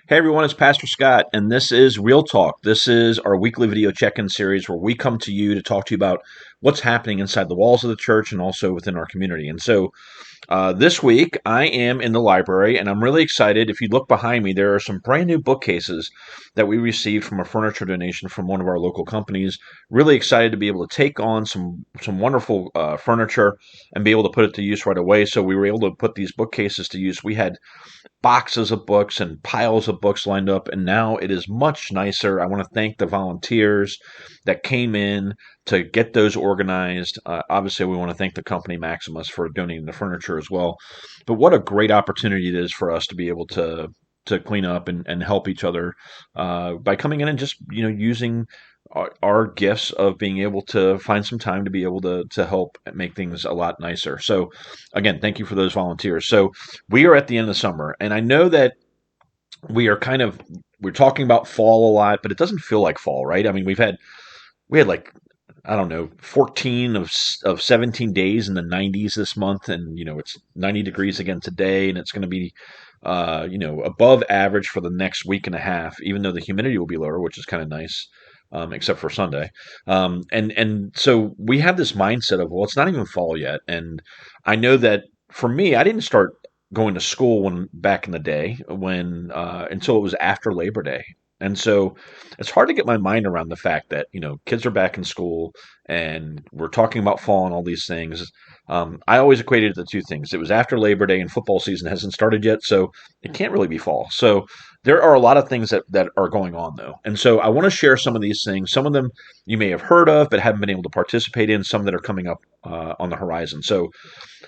Hey everyone, it's Pastor Scott, and this is Real Talk. This is our weekly video check-in series where we come to you to talk to you about what's happening inside the walls of the church and also within our community. This week, I am in the library, and I'm really excited. If you look behind me, there are some brand new bookcases that we received from a furniture donation from one of our local companies. Really excited to be able to take on some wonderful furniture and be able to put it to use right away. So we were able to put these bookcases to use. We had boxes of books and piles of books lined up, and now it is much nicer. I want to thank the volunteers that came in to get those organized. Obviously, we want to thank the company Maximus for donating the furniture as well. But what a great opportunity it is for us to be able to clean up and help each other by coming in and just using our gifts of being able to find some time to be able to help make things a lot nicer. So again, thank you for those volunteers. So we are at the end of the summer, and I know that we are we're talking about fall a lot, but it doesn't feel like fall, right? I mean, we had like, I don't know, 14 of 17 days in the 90s this month, and it's 90 degrees again today, and it's going to be above average for the next week and a half, even though the humidity will be lower, which is kind of nice. Except for Sunday, and so we have this mindset of, well, it's not even fall yet, and I know that for me, I didn't start going to school when back in the day when until it was after Labor Day. And so it's hard to get my mind around the fact that, kids are back in school and we're talking about fall and all these things. I always equated the two things. It was after Labor Day and football season hasn't started yet, so it can't really be fall. So there are a lot of things that are going on, though. And so I want to share some of these things. Some of them you may have heard of but haven't been able to participate in, some that are coming up on the horizon. So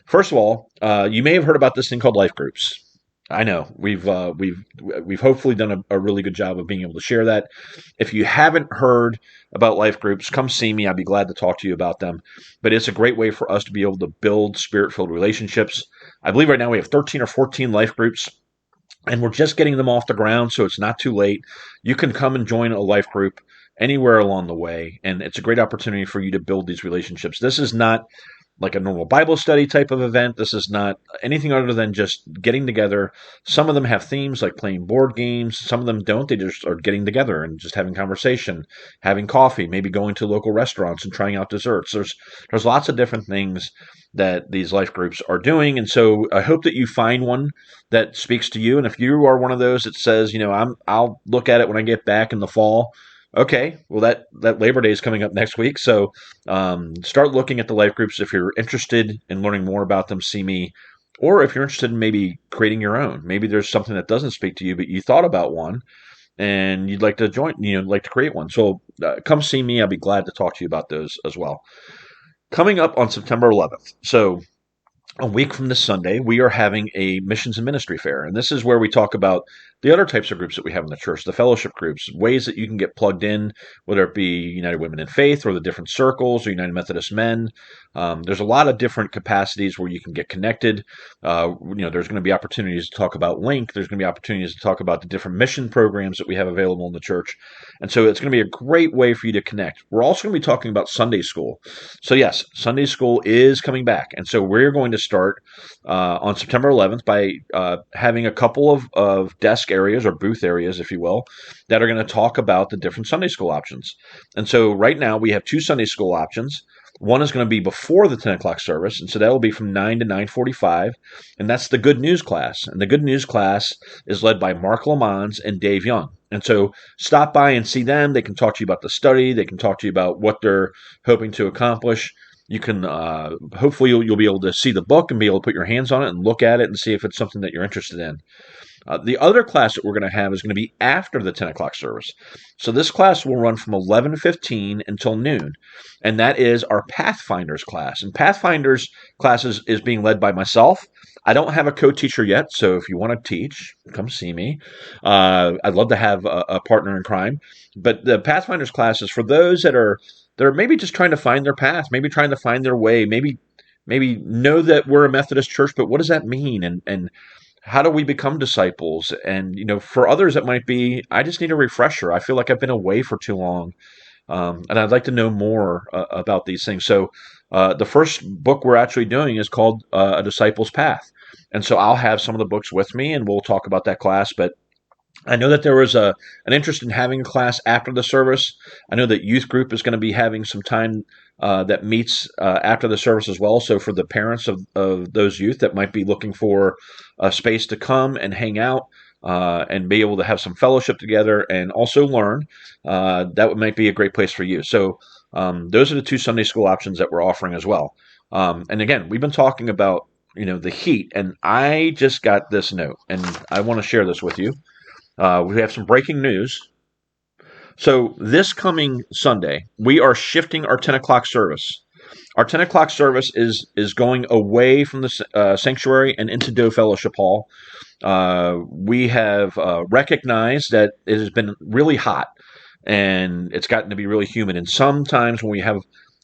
first of all, you may have heard about this thing called life groups. I know we've hopefully done a really good job of being able to share that. If you haven't heard about life groups, come see me. I'd be glad to talk to you about them. But it's a great way for us to be able to build spirit-filled relationships. I believe right now we have 13 or 14 life groups, and we're just getting them off the ground, so it's not too late. You can come and join a life group anywhere along the way, and it's a great opportunity for you to build these relationships. This is not like a normal Bible study type of event. This is not anything other than just getting together. Some of them have themes like playing board games. Some of them don't. They just are getting together and just having conversation, having coffee, maybe going to local restaurants and trying out desserts. There's lots of different things that these life groups are doing. And so I hope that you find one that speaks to you. And if you are one of those that says, I'll look at it when I get back in the fall. Okay, well, that Labor Day is coming up next week, so start looking at the life groups. If you're interested in learning more about them, see me. Or if you're interested in maybe creating your own, maybe there's something that doesn't speak to you, but you thought about one and you'd like to join, like to create one. So come see me. I'll be glad to talk to you about those as well. Coming up on September 11th. So a week from this Sunday, we are having a missions and ministry fair. And this is where we talk about the other types of groups that we have in the church, the fellowship groups, ways that you can get plugged in, whether it be United Women in Faith or the different circles or United Methodist Men. There's a lot of different capacities where you can get connected. There's going to be opportunities to talk about Link. There's going to be opportunities to talk about the different mission programs that we have available in the church. And so it's going to be a great way for you to connect. We're also going to be talking about Sunday school. So yes, Sunday school is coming back. And so we're going to start on September 11th by having a couple of desk areas or booth areas, if you will, that are going to talk about the different Sunday school options. And so right now we have two Sunday school options. One is going to be before the 10 o'clock service, and so that will be from 9 to 9:45, and that's the Good News class. And the Good News class is led by Mark Lamons and Dave Young. And so stop by and see them. They can talk to you about the study. They can talk to you about what they're hoping to accomplish. You can hopefully you'll be able to see the book and be able to put your hands on it and look at it and see if it's something that you're interested in. The other class that we're going to have is going to be after the 10 o'clock service. So this class will run from 11:15 until noon, and that is our Pathfinders class. And Pathfinders class is being led by myself. I don't have a co-teacher yet, so if you want to teach, come see me. I'd love to have a partner in crime. But the Pathfinders class is for those that are maybe just trying to find their path, maybe trying to find their way, maybe know that we're a Methodist church, but what does that mean? And how do we become disciples? And, for others, it might be, I just need a refresher. I feel like I've been away for too long. And I'd like to know more about these things. So the first book we're actually doing is called A Disciple's Path. And so I'll have some of the books with me, and we'll talk about that class. But I know that there was an interest in having a class after the service. I know that youth group is going to be having some time that meets after the service as well. So for the parents of those youth that might be looking for a space to come and hang out and be able to have some fellowship together and also learn, might be a great place for you. So those are the two Sunday school options that we're offering as well. And again, we've been talking about the heat, and I just got this note, and I want to share this with you. We have some breaking news. So this coming Sunday, we are shifting our 10 o'clock service. Our 10 o'clock service is going away from the sanctuary and into Doe Fellowship Hall. We have recognized that it has been really hot and it's gotten to be really humid. And sometimes when we have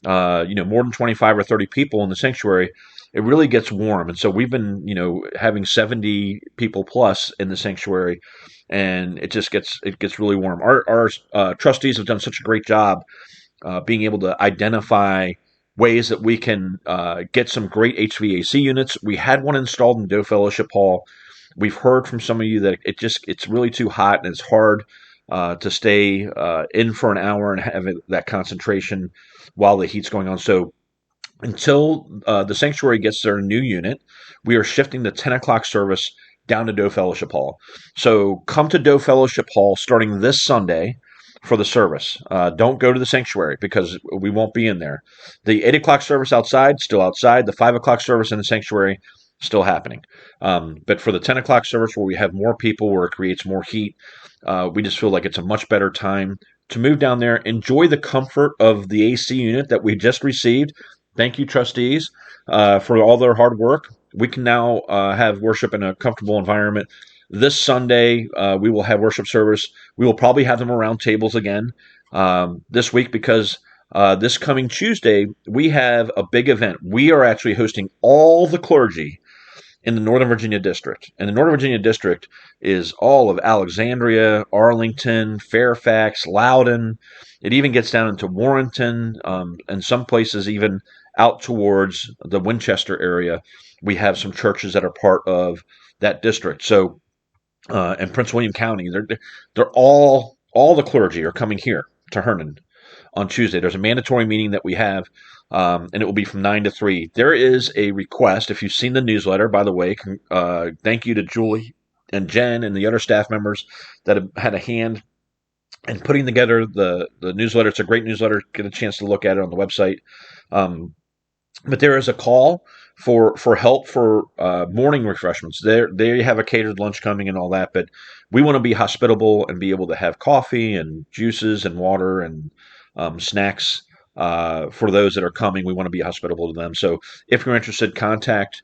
more than 25 or 30 people in the sanctuary, it really gets warm. And so we've been having 70 people plus in the sanctuary, and it gets really warm. Our trustees have done such a great job being able to identify ways that we can get some great HVAC units. We had one installed in Doe Fellowship Hall. We've heard from some of you that it's really too hot and it's hard to stay in for an hour and have that concentration while the heat's going on. So until the sanctuary gets their new unit, we are shifting the 10 o'clock service down to Doe Fellowship Hall. So come to Doe Fellowship Hall starting this Sunday for the service. Don't go to the sanctuary because we won't be in there. The 8 o'clock service outside, still outside. The 5 o'clock service in the sanctuary, still happening. But for the 10 o'clock service where we have more people, where it creates more heat, we just feel like it's a much better time to move down there, enjoy the comfort of the AC unit that we just received. Thank you, trustees, for all their hard work. We can now have worship in a comfortable environment. This Sunday, we will have worship service. We will probably have them around tables again this week because this coming Tuesday, we have a big event. We are actually hosting all the clergy in the Northern Virginia District. And the Northern Virginia District is all of Alexandria, Arlington, Fairfax, Loudoun. It even gets down into Warrenton, and some places even out towards the Winchester area. We have some churches that are part of that district. So, and Prince William County, they're all the clergy are coming here to Herndon on Tuesday. There's a mandatory meeting that we have, and it will be from 9 to 3. There is a request. If you've seen the newsletter, by the way, thank you to Julie and Jen and the other staff members that have had a hand in putting together the newsletter. It's a great newsletter. Get a chance to look at it on the website. But there is a call for help for morning refreshments. They have a catered lunch coming and all that, but we want to be hospitable and be able to have coffee and juices and water and snacks for those that are coming. We want to be hospitable to them. So if you're interested, contact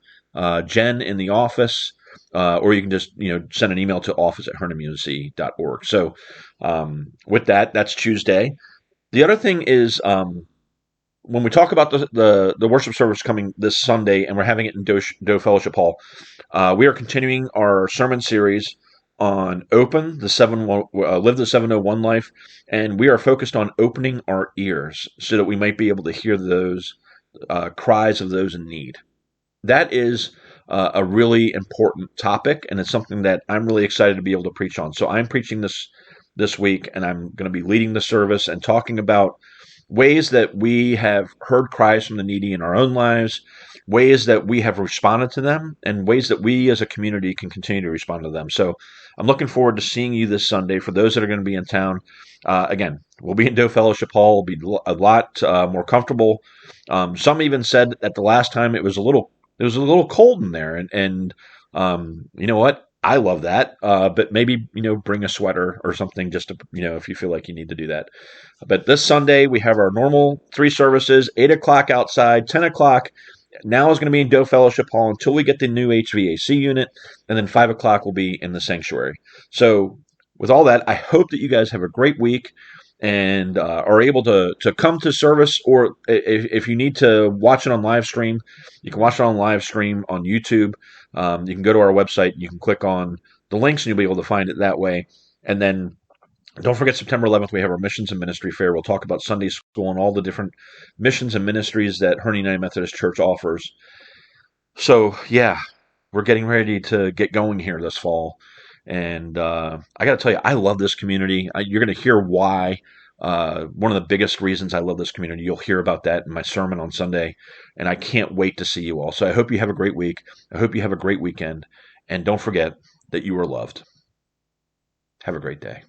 Jen in the office, or you can just send an email to office@herndonumc.org. So with that, that's Tuesday. The other thing is when we talk about the worship service coming this Sunday, and we're having it in Doe Fellowship Hall, we are continuing our sermon series on Live the 701 Life, and we are focused on opening our ears so that we might be able to hear those cries of those in need. That is a really important topic, and it's something that I'm really excited to be able to preach on. So I'm preaching this week, and I'm going to be leading the service and talking about ways that we have heard cries from the needy in our own lives, ways that we have responded to them, and ways that we as a community can continue to respond to them. So I'm looking forward to seeing you this Sunday. For those that are going to be in town, again, we'll be in Doe Fellowship Hall. We'll be a lot more comfortable. Some even said that the last time it was a little cold in there, and you know what? I love that, but maybe bring a sweater or something just to if you feel like you need to do that. But this Sunday we have our normal 3 services: 8 o'clock outside, 10 o'clock. Now is going to be in Doe Fellowship Hall until we get the new HVAC unit, and then 5 o'clock will be in the sanctuary. So with all that, I hope that you guys have a great week and are able to come to service, or if you need to watch it on live stream, you can watch it on live stream on YouTube. You can go to our website, you can click on the links, and you'll be able to find it that way. And then don't forget, September 11th, we have our Missions and Ministry Fair. We'll talk about Sunday school and all the different missions and ministries that Herndon United Methodist Church offers. So, yeah, we're getting ready to get going here this fall. And I got to tell you, I love this community. You're going to hear why. One of the biggest reasons I love this community, you'll hear about that in my sermon on Sunday. And I can't wait to see you all. So I hope you have a great week. I hope you have a great weekend. And don't forget that you are loved. Have a great day.